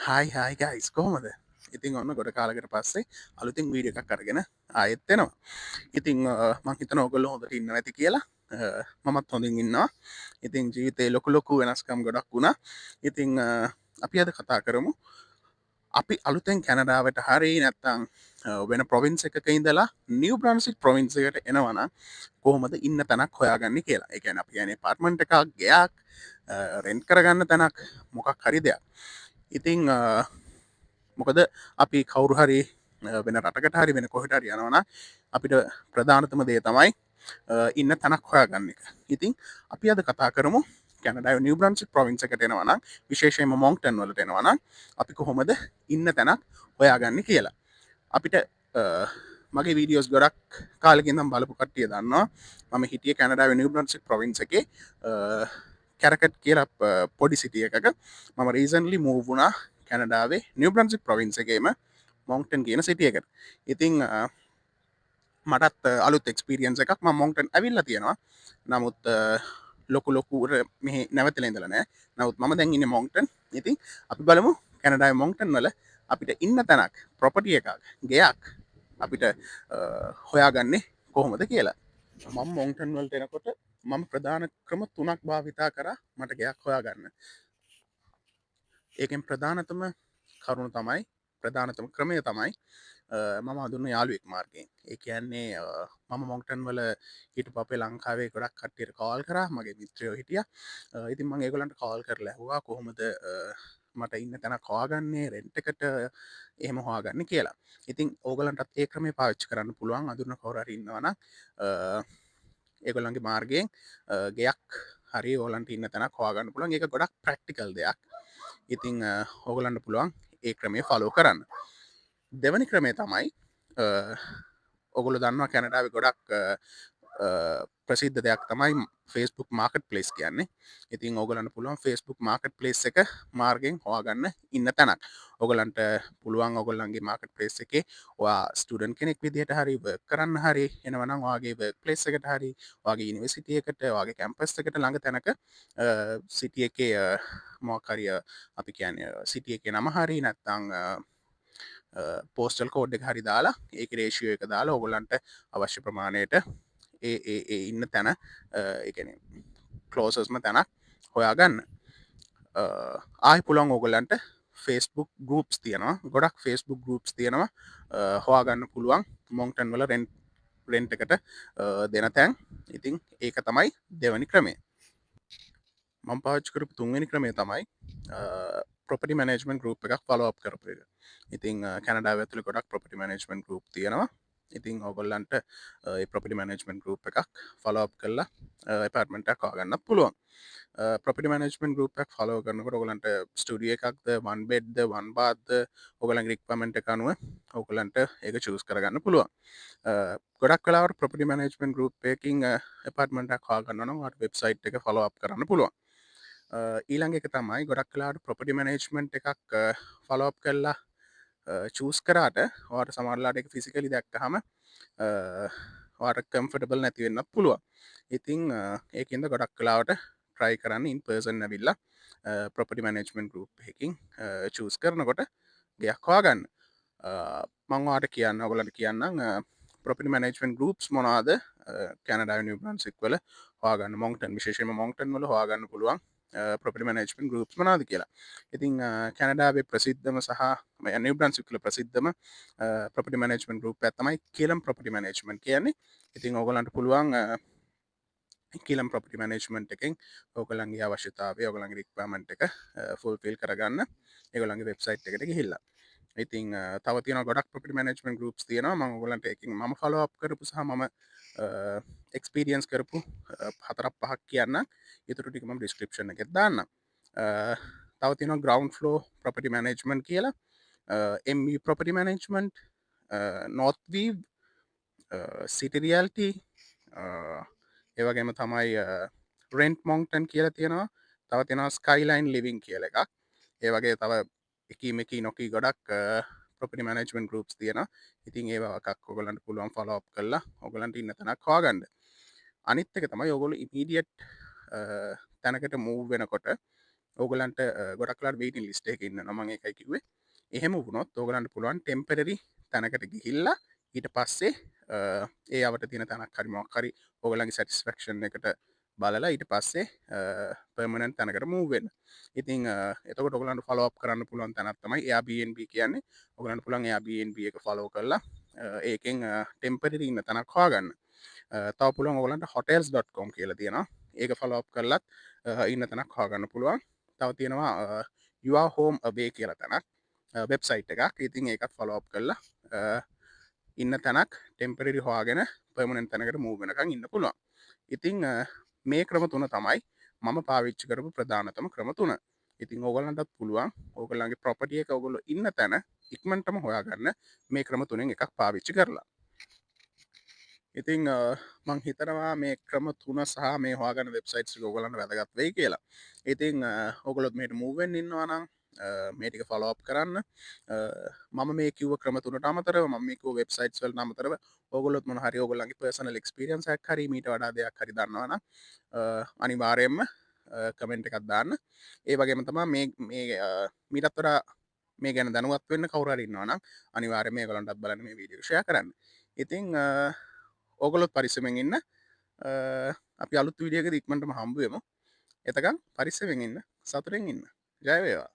හයි guys කොහොමද ඉතින් ඔන්න ගොඩ කාලකට පස්සේ අලුතින් වීඩිය එකක් කරගෙන ආයෙත්තෙනවා ඉතිං මංහිතන ඔගොල්ල හොඳට ඉන්න ඇති කියලා මමත් හොඳින් ඉන්නවා ඉතින් ජීවිතේ ලොකු වෙනස්කම් ගොඩක් වුණා ඉතිං අපි අද කතා කරමු අපි අලුතෙන් කැනඩාවට හරි නැත්තං වෙන ප්‍රොවින්ස එකක ඉඳලා නිව බ්‍රන්සික් ප්‍රොවින්සකට එනවන කොහොමද ඉන්න තැනක් හොයාගන්න කියලා එකන අපි යන පාර්ට්මන්ට් එකක් ගයක් රෙන්ට් කරගන්න තැනක් මොකක් හරි දෙයක් ඉතිං මොකද අපි කවුරු හරි වෙන රටකට හරි වෙන කොහට හරි යනවන අපිට ප්‍රධානතම දේ තමයි ඉන්න තැනක් හොයාගන්න එක ඉතිං අපි අද කතා කරමු කැනඩ නිව බ්‍රන්සික් ප්‍රවින්සකට එනවන විශේෂයම මොංක්ටන් වලට එනවන අපි කොහොමද ඉන්න තැනක් හොයාගන්න කියලා අපිට මගේ වීඩියෝස් ගොඩක් කාලකින්නම් බලපු කට්ටිය දන්නවා මම හිටිය කැනඩාව නිව බ්‍රන්සික් ප්‍රවින්ස එක කැරකට් කියලා පොඩි සිටිය එකක මම රීසන්ලි මූවුණා කැනඩාවේ නිව බ්‍රන්සික් ප්‍රවින්සගේම මොංක්ටන් කියන සිටියකට ඉතිං මටත් අලුත් එක්ස්පිරියන්ස එකක් මොංක්ටන් ඇවිල්ල තියෙනවා නමුත් ලොකුර මෙහ නැවතලෙදලනෑ නවත් ම දැන්ඉන්න මොංක්ටන් ඉතින් අපි බලමු කැනඩාව මොංක්ටන් වල අපිට ඉන්න තැනක් ප්‍රොපටිය එකක් ගෙයක් අපිට හොයාගන්නේ කොහොමද කියලා මම මොංක්ටන් වලට එනකොට මම ප්‍රධාන ක්‍රම තුනක් භාවිතා කර මට ගෙයක් හොයාගන්න ඒකෙන් ප්‍රධානතම කරුණු තමයි ප්‍රධානතම ක්‍රමය තමයි මම අදුන්න යාළුවෙක් මාර්ගයෙන් ඒ කියන්නේ මම මොංක්ටන් වල හිට පපේ ලංකාවේ ගොඩක් කට්ටියට කෝල් කර මගේ මිත්‍රයෝ හිටිය ඉතින් මං ඒගොලන්ට කෝල් කර ලැහවා කොහොමද මට ඉන්න තැන කවාගන්නේ රෙන්ටකට එහෙම හවාගන්න කියලා ඉතින් ඕගලන්ටත් ඒ ක්‍රමේ පාච්ච කරන්න පුළුවන් අදුන්න කවරර ඉන්නවන ඒගොල්ලන්ගේ මාර්ගයෙන් ගෙයක් හරි ඕලන්ට ඉන්න තැන කවාගන්න පුළන් එක ගොඩක් ප්‍රක්ටිකල් දෙයක් ඉතිං ඕගලන්ට පුළුවන් ඒ ක්‍රමේ ෆලෝ කරන්න දෙවනි ක්‍රමේ තමයි ඔගොල දන්නවා කැනඩාව ගොඩක් ප්‍රසිද්ධ දෙයක් තමයි ෆස්බුක් මාර්කට් පලේස් කියන්නේ ඉතින් ඕගලන්න පුළුවන් ෆස්බුක් මාර්කට් පලේස් එක මාර්ගෙන් හවාගන්න ඉන්න තැනක් ඔගලන්ට පුළුවන් ඔගොල්ලන්ගේ මාර්කට් පලේස් එක ස්ටඩන් කෙනෙක් විදිහට හරි කරන්න හරි එනවනම් වගේ පලේස් එකට හරි වගේ ඉනිවසිටියකට වගේ කැම්පස් එකට ළඟ තැනක සිටිය එක මෝකරිය අපි කියන සිටිය එක නම හරි නැත්තං පෝස්ටල් කෝඩ් එක හරි දාලා ඒක රේෂියෝ එක දාලා ඔගොලන්ට අවශ්‍ය ප්‍රමාණයට ඉන්න තැන එකන කලෝසස්ම තැනක් හොයාගන්න ආය පුළොන් ඔගොලන්ට ෆස්බුක් ගරුප්ස් තියෙනවා ගොඩක් ෆස්බුක් ගරුප්ස් තියෙනවා හවාගන්න පුළුවන් මොංටන් වල රෙන්ට් එකට දෙන තැන් ඉතිං ඒක තමයි දෙවනි ක්‍රමේ මං පාච්කරපු තුන්ගනි ක්‍රමේ තමයි ප්‍රපටි මනජමෙන්ට ගරුප් එකක් ෆලෝ අප් කරපු එක ඉතින් කැනඩාව ඇතුළි ගොඩක් ප්‍රපටි මනජමෙන්ට ගරුප් තියෙනවා ඉතින් ඔගොල්ලන්ට ප්‍රපටි මනජමෙන්ට ගරුප් එකක් ෆලෝප් කරලා පාර්ටමෙන්ට කාගන්න පුළුවන් ප්‍රපටි මනජමෙන්ට ගරුප් එකක් ෆලෝ කරනකට ඔගලන්ට ස්ටඩිය එකක්ද වන් බෙඩ්ද වන් බාද ඔගලන් රික්පමෙන්ට් එකනුව ඔගලන්ට ඒක චස් කරගන්න පුළුවන් ගොඩක් කලාවට ප්‍රපටි මනජමෙන්ට ගරුප් එකින් පාර්ටමෙන්ට කාගන්නනට වෙබ්සයිට් එක ෆලෝ අප් කරන්න පුළුවන් ඊළඟ එක තමයි ගොඩක් කලාට ප්‍රපටි මනේජ්මන්ට් එකක් ෆලෝප් කරලා චූස් කරාට වාට සමරලාට එක ෆිසිකලි දැක්කහම වාට කම්ෆටබල් නැතිවෙන්නත් පුළුවන් ඉතිං ඒකන්ද ගොඩක් කලාවට ට්‍රයි කරන්න ඉන් පර්සන් ඇවිල්ලා ප්‍රපටි මනේජ්මන්ට් ගරුප් එකින් චූස් කරනකොට ගයක් වාගන්න මංවාට කියන්න ඔගලට කියන්නම් ප්‍රපි මනේජමෙන්ට ගරුප්ස් මොනාද කැනඩා නිබන්සික් වල හවාගන්න මොංටන් විශේෂම මොංටන් වල හවාගන්න පුළුවන් ප්‍රපි මනේජමෙන්ට ගරුප්ස් මනාද කියලා ඉතිං කැනඩාවේ ප්‍රසිද්ධම සහ නිබ්‍රන්සික්ල ප්‍රසිද්ධම ප්‍රපටි මනේජමෙන්ට ගරුප් ඇතමයි කියලම් ප්‍රපටි මනේජමෙන්ට කියන්නේ ඉතින් ඔගලන්ට පුළුවන් කියලම් ප්‍රපටි මනේජමෙන්ට් එකෙන් ඕකලන්ගේ අවශ්‍යතාව ඔගලන්ගේ රික්පමට එක ෆුල් ෆිල් කරගන්න ඒගොලන්ගේ වෙබ්සයිට් එකට ගහිල්ලා ඉතින් තවතින ගොඩක් ප්‍රපටි මනජමෙන්ට ගරුප්ස් තියෙන ම ගොලන්ට එකින් ම ෆලෝ අප් කරපු සහ ම එක්ස්පිරියන්ස් කරපු හතරක් පහක් කියන්න ඉතුරු ටිකම ඩිස්ක්‍රපෂන එක දාන්න තවතින ග්‍රවන්් ෆලෝ ප්‍රපටි මනජමන්් කියලා එම ප්‍රපටි මනජමන්ට් නොත්වී සිටිරියල්ට ඒවගේම තමයි රෙන්ට් මොංක්ටන් කියලා තියෙනවා තවතින ස්කයිලයින් ලිවිං කියල එකක් ඒවගේ තව එකීමකි නොකී ගොඩක් ප්‍රපටි මනජමෙන්ට ගරුප්ස් තියෙන ඉතින් ඒවාක් ඔගලන්ට පුළුවන් ෆලෝප් කරලා ඔගලන්ට ඉන්න තැනක් හවාගන්න අනිත් එක තමයි ඔගොලු ඉමීඩියට් තැනකට මූ වෙනකොට ඕගලන්ට ගොඩක්ලාට වේටින් ලිස්ට් එකක ඉන්න මම ඒකයි කිව්වේ එහෙම වුණොත් ඕගලන්ට පුළුවන් ටෙම්පරරි තැනකට ගිහිල්ලා ඊට පස්සේ ඒ අවට තියෙන තැනක් හරි මොකක් හරි ඕගලන්ගේ සැටිස්ෆැක්ෂන් එකට බලලා ඊට පස්සේ පර්මනන්ට් තැනකට මූව් වෙන්න. ඉතින් එතකොට ඔයගලන්ට ෆලෝ අප් කරන්න පුළුවන් තැනක් තමයි Airbnb කියන්නේ. ඔයගලන්ට පුළුවන් Airbnb එක ෆලෝ කරලා ඒකෙන් ටෙම්පරරි ඉන්න තැනක් හොයාගන්න. තව පුළුවන් ඔයගලන්ට hotels.com කියලා තියෙනවා. ඒක ෆලෝ අප් කරලත් ඉන්න තැනක් හොයාගන්න පුළුවන්. තව තියෙනවා your home away කියලා තැනක් වෙබ්සයිට් එකක්. ඉතින් ඒකත් ෆලෝ අප් කරලා ඉන්න තැනක් ටෙම්පරරි හොයාගෙන පර්මනන්ට් තැනකට මූව් වෙනකන් ඉන්න පුළුවන්. ඉතින් මේ ක්‍රම තුන තමයි මම පාවිච්චි කරපු ප්‍රධානතම ක්‍රම තුන. ඉතින් ඕගලන්ටත් පුළුවන් ඕගලන්ගේ ප්‍රොපර්ටි එක ඔයගොල්ලෝ ඉන්න තැන ඉක්මනටම හොයාගන්න මේ ක්‍රම තුනෙන් එකක් පාවිච්චි කරලා. ඉතින් මං හිතනවා මේ ක්‍රම තුන සහ මේ හොයාගන්න වෙබ්සයිට්ස් එක ඔයගලන්ට වැදගත් වෙයි කියලා. ඉතින් ඔයගොල්ලොත් මේකට මූව් වෙන්න ඉන්නවා නම් මේ ටික ෆලෝ අප් කරන්න. මම මේ කිව්ව ක්‍රම තුනට අමතරව මම මේ කිව්ව වෙබ්සයිට්ස් වලට අමතරව ඕගොල්ලොත් මොන හරි ඕගොල්ලන්ගේ පර්සනල් එක්ස්පීරියන්ස් එකක් හරි මීට වඩා දෙයක් හරි දන්නවා නම් අනිවාර්යයෙන්ම කමෙන්ට් එකක් දාන්න. ඒ වගේම තමයි මේ මීටත් වඩා මේ ගැන දැනුවත් වෙන්න කවුරු හරි ඉන්නවා නම් අනිවාර්යයෙන්ම මේගොල්ලන්ටත් බලන්න මේ වීඩියෝ ෂෙයා කරන්න. ඉතින් ඕගොල්ලොත් පරිස්සමෙන් ඉන්න. අපි අලුත් වීඩියෝ එකක ඉක්මනටම හම්බ වෙමු. එතකන් පරිස්සමෙන් ඉන්න. සතුටින් ඉන්න. ජය වේවා.